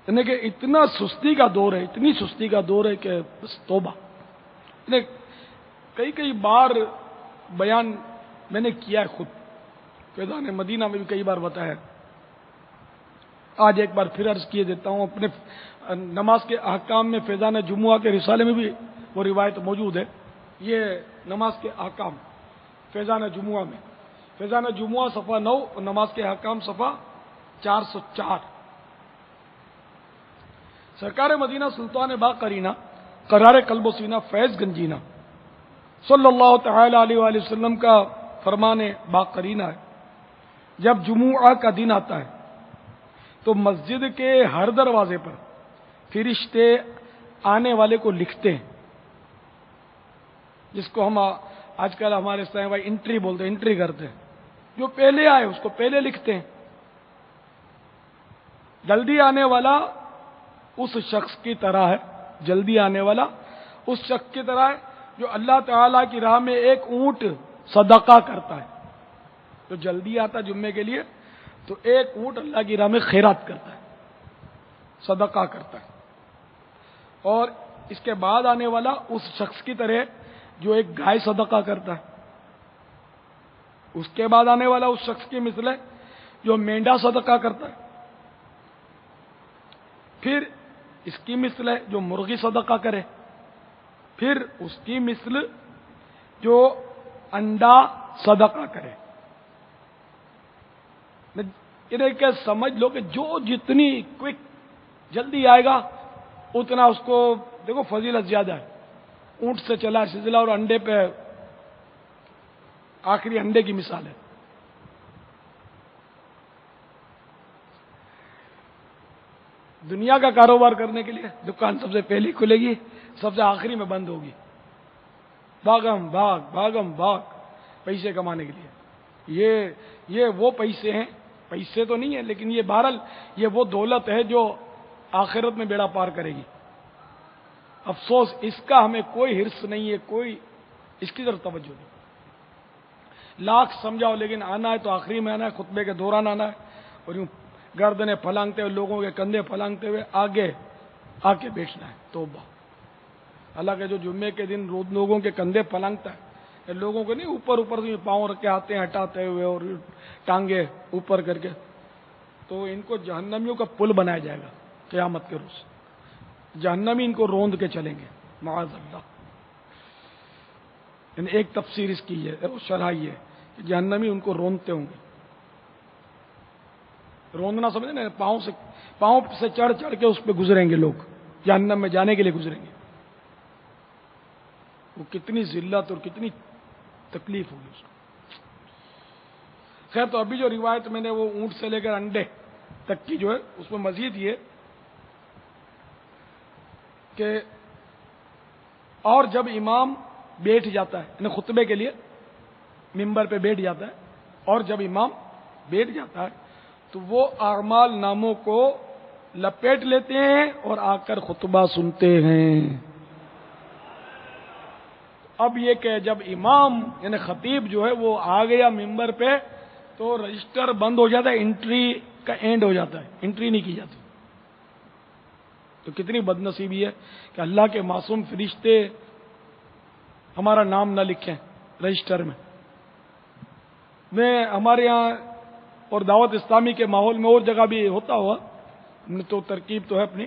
یعنی کہ اتنا سستی کا دور ہے، اتنی سستی کا دور ہے کہ بس توبہ. یعنی کئی بار بیان میں نے کیا ہے خود، فیضان مدینہ میں بھی کئی بار بتایا. آج ایک بار پھر عرض کیے دیتا ہوں. اپنے نماز کے احکام میں فیضان جمعہ کے رسالے میں بھی وہ روایت موجود ہے. یہ نماز کے احکام فیضان جمعہ میں، فیضان جمعہ صفحہ 9 اور نماز کے احکام صفحہ 404. سرکار مدینہ سلطان با قرینہ قرار قلب و سینہ فیض گنجینہ صلی اللہ تعالی علیہ وآلہ وسلم کا فرمان با قرینہ ہے، جب جمعہ کا دن آتا ہے تو مسجد کے ہر دروازے پر فرشتے آنے والے کو لکھتے ہیں، جس کو ہم آج کل ہمارے سائیں بھائی انٹری بولتے ہیں، انٹری کرتے ہیں. جو پہلے آئے اس کو پہلے لکھتے ہیں. جلدی آنے والا اس شخص کی طرح ہے، جلدی آنے والا اس شخص کی طرح ہے جو اللہ تعالی کی راہ میں ایک اونٹ صدقہ کرتا ہے. جو جلدی آتا جمعے کے لیے تو ایک اونٹ اللہ کی راہ میں خیرات کرتا ہے، صدقہ کرتا ہے. اور اس کے بعد آنے والا اس شخص کی طرح جو ایک گائے صدقہ کرتا ہے. اس کے بعد آنے والا اس شخص کی مثل ہے جو مینڈا صدقہ کرتا ہے. پھر اس کی مثل ہے جو مرغی صدقہ کرے. پھر اس کی مثل جو انڈا صدقہ کرے. کہ سمجھ لو کہ جو جتنی کوئک جلدی آئے گا اتنا اس کو دیکھو فضیلت زیادہ ہے. اونٹ سے چلا سلسلہ اور انڈے پہ آخری انڈے کی مثال ہے. دنیا کا کاروبار کرنے کے لیے دکان سب سے پہلی کھلے گی، سب سے آخری میں بند ہوگی. بھاگم بھاگ پیسے کمانے کے لیے. یہ وہ پیسے ہیں، پیسے تو نہیں ہیں لیکن یہ بہرحال یہ وہ دولت ہے جو آخرت میں بیڑا پار کرے گی. افسوس اس کا ہمیں کوئی حرص نہیں ہے، کوئی اس کی طرف توجہ نہیں. لاکھ سمجھاؤ لیکن آنا ہے تو آخری میں آنا ہے، خطبے کے دوران آنا ہے. اور یوں گردنیں پھلانگتے ہوئے، لوگوں کے کندھے پھلانگتے ہوئے آگے آ کے بیٹھنا ہے. توبہ. حالانکہ جو جمعے کے دن روز لوگوں کے کندھے پھلانگتا ہے، لوگوں کو نہیں اوپر سے پاؤں رکھ کے آتے ہیں ہٹاتے ہوئے اور ٹانگے اوپر کر کے، تو ان کو جہنمیوں کا پل بنایا جائے گا قیامت کے روز. جہنمی ان کو روند کے چلیں گے معاذ اللہ. یعنی ایک تفسیر اس کی ہے، شرح یہ ہے کہ جہنمی ان کو روندتے ہوں گے. روندنا سمجھے نا، پاؤں سے چڑھ کے اس پہ گزریں گے لوگ، جہنم میں جانے کے لیے گزریں گے. وہ کتنی ذلت اور کتنی تکلیف ہوگی اس کو. خیر، تو ابھی جو روایت میں نے وہ اونٹ سے لے کر انڈے تک کی جو ہے اس میں مزید یہ کہ اور جب امام بیٹھ جاتا ہے، یعنی خطبے کے لیے ممبر پہ بیٹھ جاتا ہے، اور جب امام بیٹھ جاتا ہے تو وہ اعمال ناموں کو لپیٹ لیتے ہیں اور آ کر خطبہ سنتے ہیں. اب یہ کہ جب امام یعنی خطیب جو ہے وہ آ گیا ممبر پہ تو رجسٹر بند ہو جاتا ہے، انٹری کا اینڈ ہو جاتا ہے، انٹری نہیں کی جاتی. تو کتنی بد نصیبی ہے کہ اللہ کے معصوم فرشتے ہمارا نام نہ لکھیں رجسٹر میں. میں ہمارے یہاں اور دعوت اسلامی کے ماحول میں اور جگہ بھی ہوتا ہوا، ہم نے تو ترکیب تو ہے اپنی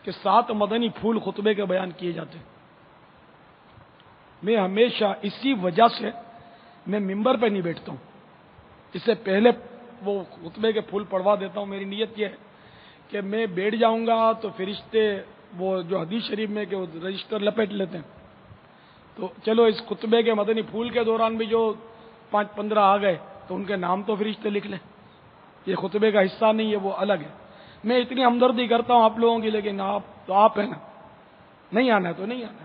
کہ 7 مدنی پھول خطبے کے بیان کیے جاتے ہیں. میں ہمیشہ اسی وجہ سے میں ممبر پہ نہیں بیٹھتا ہوں، اس سے پہلے وہ خطبے کے پھول پڑھوا دیتا ہوں. میری نیت یہ ہے کہ میں بیٹھ جاؤں گا تو فرشتے وہ جو حدیث شریف میں کہ وہ رجسٹر لپیٹ لیتے ہیں، تو چلو اس خطبے کے مدنی پھول کے دوران بھی جو 5-15 آ گئے تو ان کے نام تو فرشتے لکھ لیں. یہ خطبے کا حصہ نہیں ہے، وہ الگ ہے. میں اتنی ہمدردی کرتا ہوں آپ لوگوں کی، لیکن آپ ہیں نا، نہیں آنا ہے تو نہیں آنا ہے.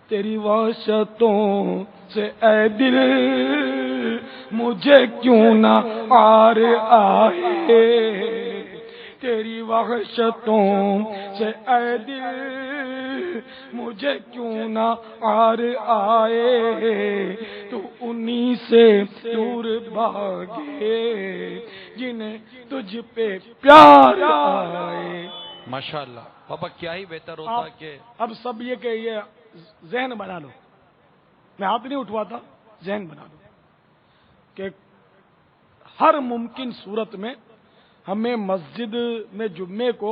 تیری وحشتوں سے اے دل مجھے کیوں نہ آر آئے، تیری وحشتوں سے اے دل مجھے کیوں نہ عار آئے، تو انہی سے دور بھاگے جنہیں تجھ پہ پیار آئے۔ ماشاءاللہ پاپا، کیا ہی بہتر ہوتا کہ اب سب یہ کہ یہ ذہن بنا لو، میں ہاتھ نہیں اٹھواتا، ذہن بنا لو کہ ہر ممکن صورت میں ہمیں مسجد میں جمعے کو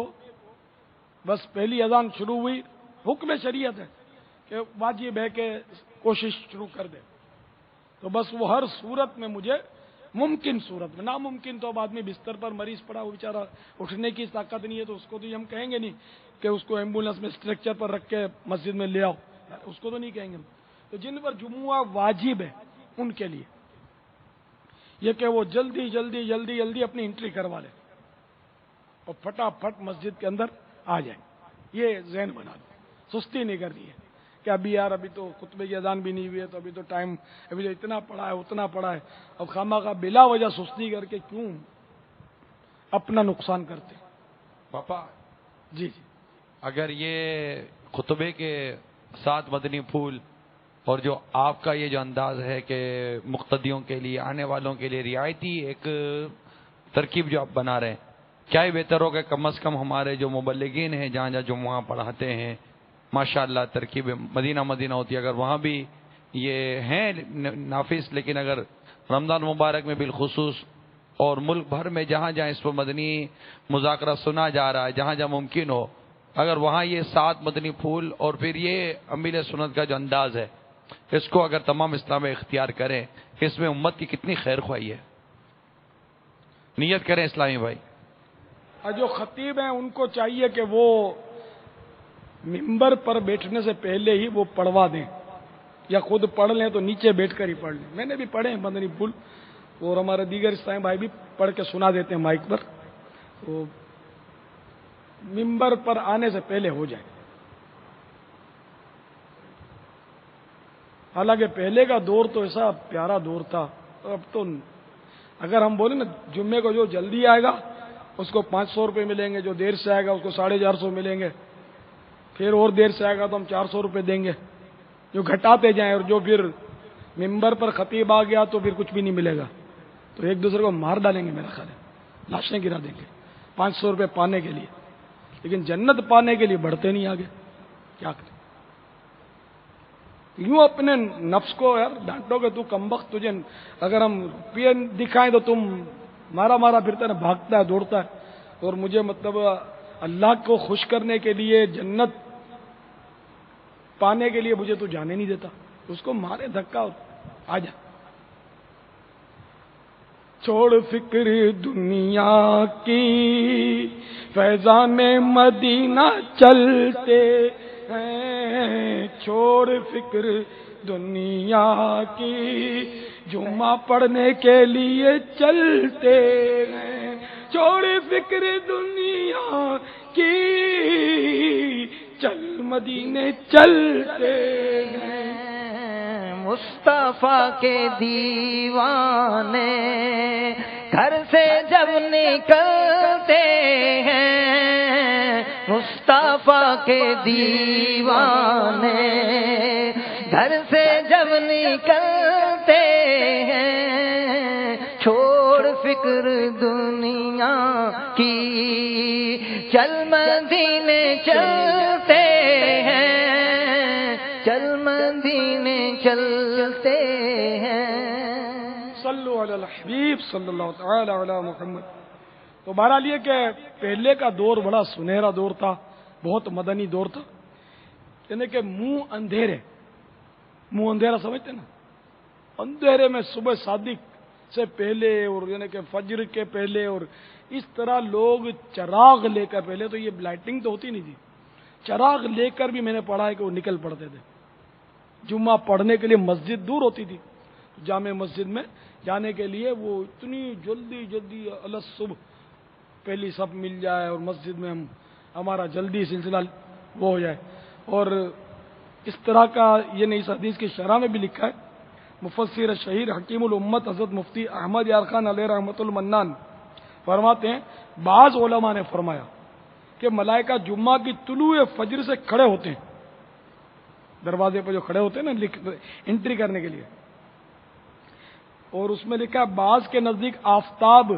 بس پہلی اذان شروع ہوئی، حکم شریعت ہے کہ واجب ہے کہ کوشش شروع کر دے، تو بس وہ ہر صورت میں مجھے ممکن صورت میں، ناممکن تو اب آدمی بستر پر مریض پڑا ہو بیچارہ اٹھنے کی طاقت نہیں ہے، تو اس کو تو ہم کہیں گے نہیں کہ اس کو ایمبولینس میں اسٹرکچر پر رکھ کے مسجد میں لے آؤ، اس کو تو نہیں کہیں گے ہم۔ تو جن پر جمعہ واجب ہے ان کے لیے یہ کہ وہ جلدی جلدی جلدی جلدی اپنی انٹری کروا لے اور پھٹافٹ مسجد کے اندر آ جائیں، یہ ذہن بنا دو، سستی نہیں کرنی ہے کہ ابھی یار ابھی تو خطبے کی اذان بھی نہیں ہوئی ہے، تو ابھی تو ٹائم، ابھی تو اتنا پڑا ہے اتنا پڑا ہے، اب خامخواہ بلا وجہ سستی کر کے کیوں اپنا نقصان کرتے۔ پاپا جی جی، اگر یہ خطبے کے ساتھ مدنی پھول اور جو آپ کا یہ جو انداز ہے کہ مقتدیوں کے لیے، آنے والوں کے لیے رعایتی ایک ترکیب جو آپ بنا رہے ہیں، کیا ہی بہتر ہوگا کم از کم ہمارے جو مبلغین ہیں جہاں جہاں جمعہ پڑھاتے ہیں ماشاءاللہ ترکیب مدینہ مدینہ ہوتی ہے، اگر وہاں بھی یہ ہیں نافذ، لیکن اگر رمضان مبارک میں بالخصوص اور ملک بھر میں جہاں جہاں اس پر مدنی مذاکرہ سنا جا رہا ہے، جہاں جہاں ممکن ہو، اگر وہاں یہ 7 مدنی پھول اور پھر یہ امیل سنت کا جو انداز ہے اس کو اگر تمام اسلام اختیار کریں، اس میں امت کی کتنی خیر خواہی ہے۔ نیت کریں اسلامی بھائی۔ اور جو خطیب ہیں ان کو چاہیے کہ وہ ممبر پر بیٹھنے سے پہلے ہی وہ پڑھوا دیں، یا خود پڑھ لیں تو نیچے بیٹھ کر ہی پڑھ لیں۔ میں نے بھی پڑھے ہیں مدنی پھول، اور ہمارے دیگر اسلامی بھائی بھی پڑھ کے سنا دیتے ہیں مائک پر، تو ممبر پر آنے سے پہلے ہو جائے۔ حالانکہ پہلے کا دور تو ایسا پیارا دور تھا، اب تو اگر ہم بولیں نا جمعے کو جو جلدی آئے گا اس کو 500 روپے ملیں گے، جو دیر سے آئے گا اس کو 450 ملیں گے، پھر اور دیر سے آئے گا تو ہم 400 روپے دیں گے، جو گھٹاتے جائیں، اور جو پھر ممبر پر خطیب آ گیا تو پھر کچھ بھی نہیں ملے گا، تو ایک دوسرے کو مار ڈالیں گے، میرا خیال ہے لاشیں گرا دیں گے 500 روپے پانے کے لیے، لیکن جنت پانے کے لیے بڑھتے نہیں آگے، کیا کریں؟ یوں اپنے نفس کو یار ڈانٹو کہ تو کمبخت، تجھے اگر ہم روپیے دکھائیں تو تم مارا مارا پھرتا ہے، بھاگتا ہے دوڑتا ہے، اور مجھے مطلب اللہ کو خوش کرنے کے لیے، جنت پانے کے لیے مجھے تو جانے نہیں دیتا، اس کو مارے دھکا اور آ جا۔ چھوڑ فکر دنیا کی فیضان مدینہ چلتے ہیں، چھوڑ فکر دنیا کی جمعہ پڑھنے کے لیے چلتے ہیں، چھوڑ فکر دنیا کی چل مدینے چلتے ہیں۔ مصطفیٰ کے دیوانے گھر سے جب نکلتے ہیں، مصطفیٰ کے دیوانے گھر سے جب نکلتے ہیں، چھوڑ فکر دنیا کی چل مدینے چلتے ہیں، چل مدینے چلتے ہیں۔ صلو علی الحبیب صلی اللہ تعالی علی محمد۔ تو بہرحال یہ کہ پہلے کا دور بڑا سنہرا دور تھا، بہت مدنی دور تھا، یعنی کہ منہ اندھیرا سمجھتے نا، اندھیرے میں صبح صادق سے پہلے، اور یعنی کہ فجر کے پہلے، اور اس طرح لوگ چراغ لے کر، پہلے تو یہ لائٹنگ تو ہوتی نہیں تھی، چراغ لے کر بھی میں نے پڑھا ہے کہ وہ نکل پڑتے تھے جمعہ پڑھنے کے لیے۔ مسجد دور ہوتی تھی، جامع مسجد میں جانے کے لیے وہ اتنی جلدی جلدی صبح پہلی سب مل جائے اور مسجد میں ہمارا جلدی سلسلہ وہ ہو جائے۔ اور اس طرح کا یہ نہیں، اس حدیث کی شرح میں بھی لکھا ہے، مفسر شہیر حکیم الامت حضرت مفتی احمد یار خان علیہ رحمۃ المنان فرماتے ہیں، بعض علماء نے فرمایا کہ ملائکہ جمعہ کی طلوع فجر سے کھڑے ہوتے ہیں دروازے پہ جو کھڑے ہوتے ہیں نا انٹری کرنے کے لیے، اور اس میں لکھا ہے بعض کے نزدیک آفتاب